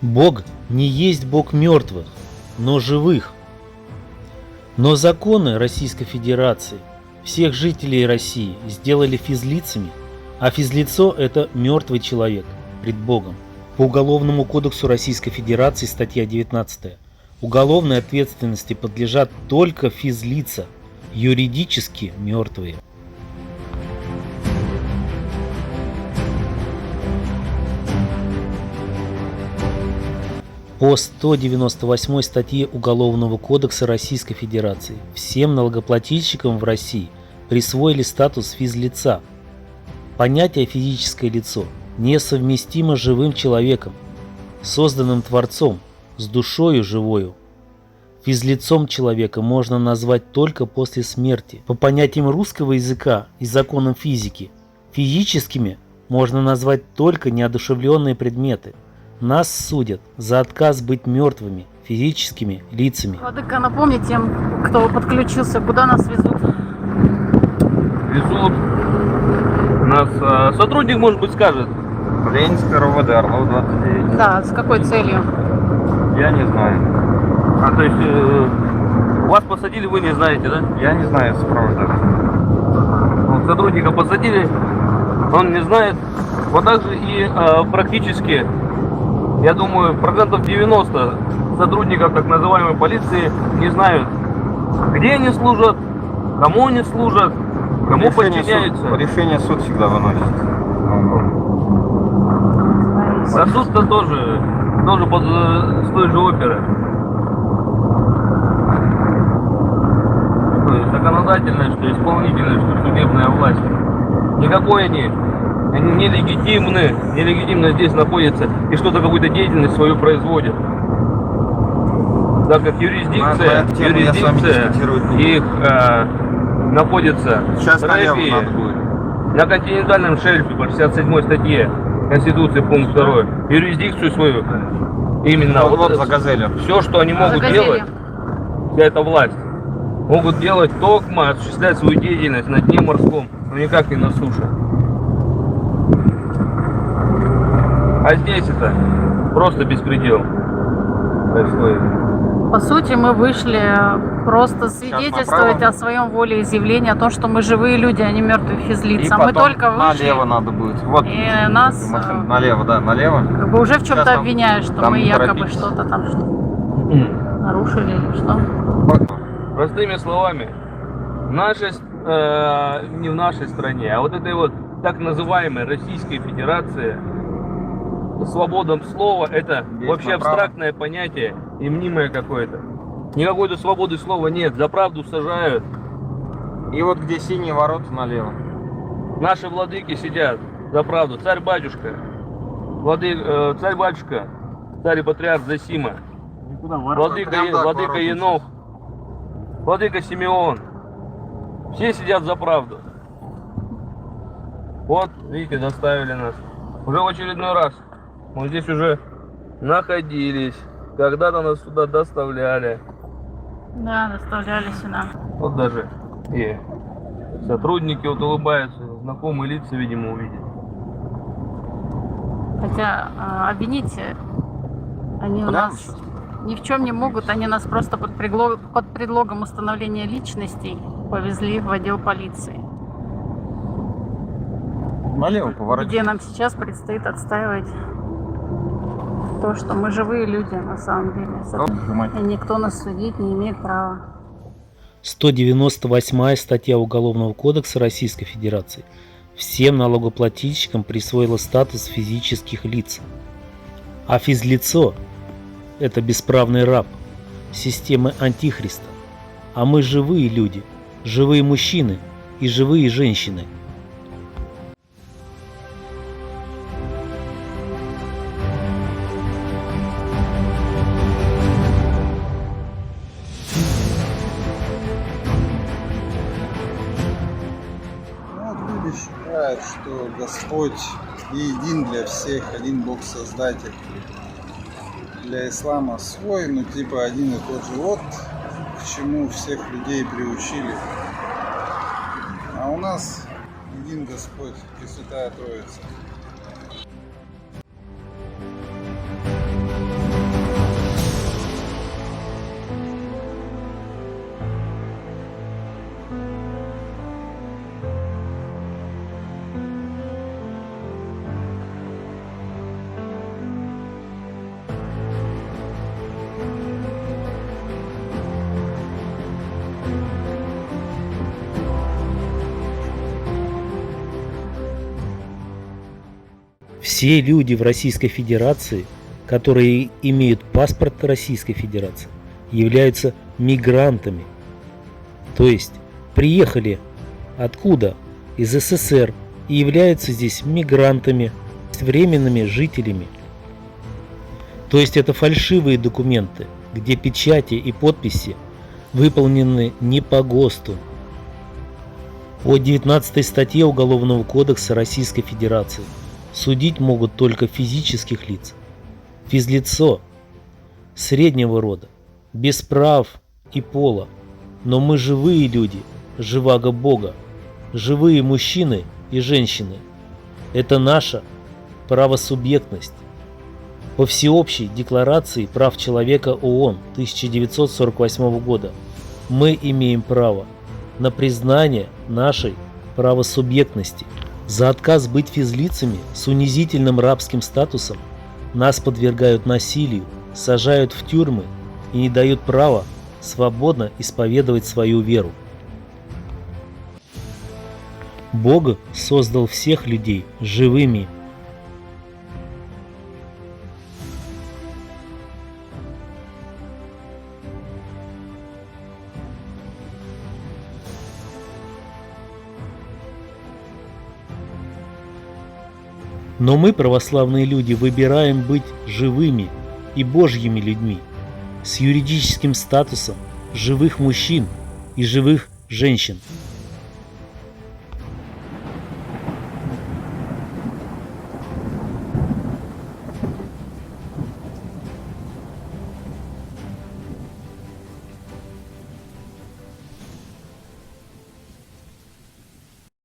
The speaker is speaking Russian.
Бог не есть Бог мертвых, но живых. Но законы Российской Федерации всех жителей России сделали физлицами, а физлицо – это мертвый человек пред Богом. По Уголовному кодексу Российской Федерации, статья 19. Уголовной ответственности подлежат только физлица, юридически мертвые. По 198 статье Уголовного кодекса Российской Федерации всем налогоплательщикам в России присвоили статус физлица. Понятие «физическое лицо» несовместимо с живым человеком, созданным Творцом, с душою живою. Физлицом человека можно назвать только после смерти. По понятиям русского языка и законам физики, физическими можно назвать только неодушевленные предметы. Нас судят за отказ быть мертвыми физическими лицами. Владыка, напомни тем, кто подключился, куда нас везут? Везут. Нас сотрудник, может быть, скажет. Ленинская РОВД, Орлов 29. Да, с какой целью? Я не знаю. То есть вас посадили, вы не знаете, да? Я не знаю справа. Вот, сотрудника посадили, он не знает. Вот так же и практически, я думаю, процентов 90 сотрудников так называемой полиции не знают, где они служат, кому они служат, кому подчиняются. Решение суд всегда выносит. А суд-то тоже с той же оперы. То есть законодательная, что исполнительная, что судебная власть. Никакой они нелегитимно здесь находятся и что-то, какую-то деятельность свою производят. Так как юрисдикция их находится Сейчас в России, на континентальном шельфе по 67 статье Конституции, пункт 2, юрисдикцию свою, именно вот за газелью. Все, что они могут делать, вся эта власть, могут делать только осуществлять свою деятельность на дне морском, но никак не на суше. А здесь это просто беспредел происходит. По сути, мы вышли просто свидетельствовать о своем волеизъявлении, о том, что мы живые люди, а не мертвые физлица. Мы только вышли. Налево надо будет. Вот. И нас налево, да, налево. как бы уже в чем-то обвиняют, что мы якобы торопитесь. что-то там нарушили или что. Простыми словами, не в нашей стране, а вот этой вот так называемой Российской Федерации, свобода слова — это вообще абстрактное понятие и мнимое какое-то. Никакой-то свободы слова нет, за правду сажают. И вот где синие ворота налево. Наши владыки сидят за правду. Царь-батюшка, царь-батюшка, царь и патриарх Зосима, владыка Енох, владыка Симеон. Все сидят за правду. Вот, видите, доставили нас. Уже в очередной раз. Мы здесь уже находились. Когда-то нас сюда доставляли. Да, доставляли сюда. Вот даже и сотрудники вот улыбаются. Знакомые лица, видимо, увидят. Хотя обвинить они у нас ни в чем не могут. Они нас просто под предлогом установления личностей повезли в отдел полиции. Налево поворачивай. Где нам сейчас предстоит отстаивать то, что мы живые люди на самом деле. И никто нас судить не имеет права. 198 статья Уголовного кодекса Российской Федерации всем налогоплательщикам присвоила статус физических лиц. А физлицо – это бесправный раб системы Антихриста. А мы живые люди, живые мужчины и живые женщины. Люди считают, что Господь един для всех, один Бог Создатель. Для ислама свой, но типа один и тот же. Вот к чему всех людей приучили. А у нас един Господь, Пресвятая Троица. Все люди в Российской Федерации, которые имеют паспорт Российской Федерации, являются мигрантами. То есть приехали откуда? Из СССР и являются здесь мигрантами, временными жителями. То есть это фальшивые документы, где печати и подписи выполнены не по ГОСТу. По 19 статье Уголовного кодекса Российской Федерации судить могут только физических лиц. Физлицо среднего рода, без прав и пола. Но мы живые люди, живаго Бога, живые мужчины и женщины. Это наша правосубъектность. По Всеобщей декларации прав человека ООН 1948 года мы имеем право на признание нашей правосубъектности. За отказ быть физлицами с унизительным рабским статусом нас подвергают насилию, сажают в тюрьмы и не дают права свободно исповедовать свою веру. Бог создал всех людей живыми. Но мы, православные люди, выбираем быть живыми и Божьими людьми, с юридическим статусом живых мужчин и живых женщин.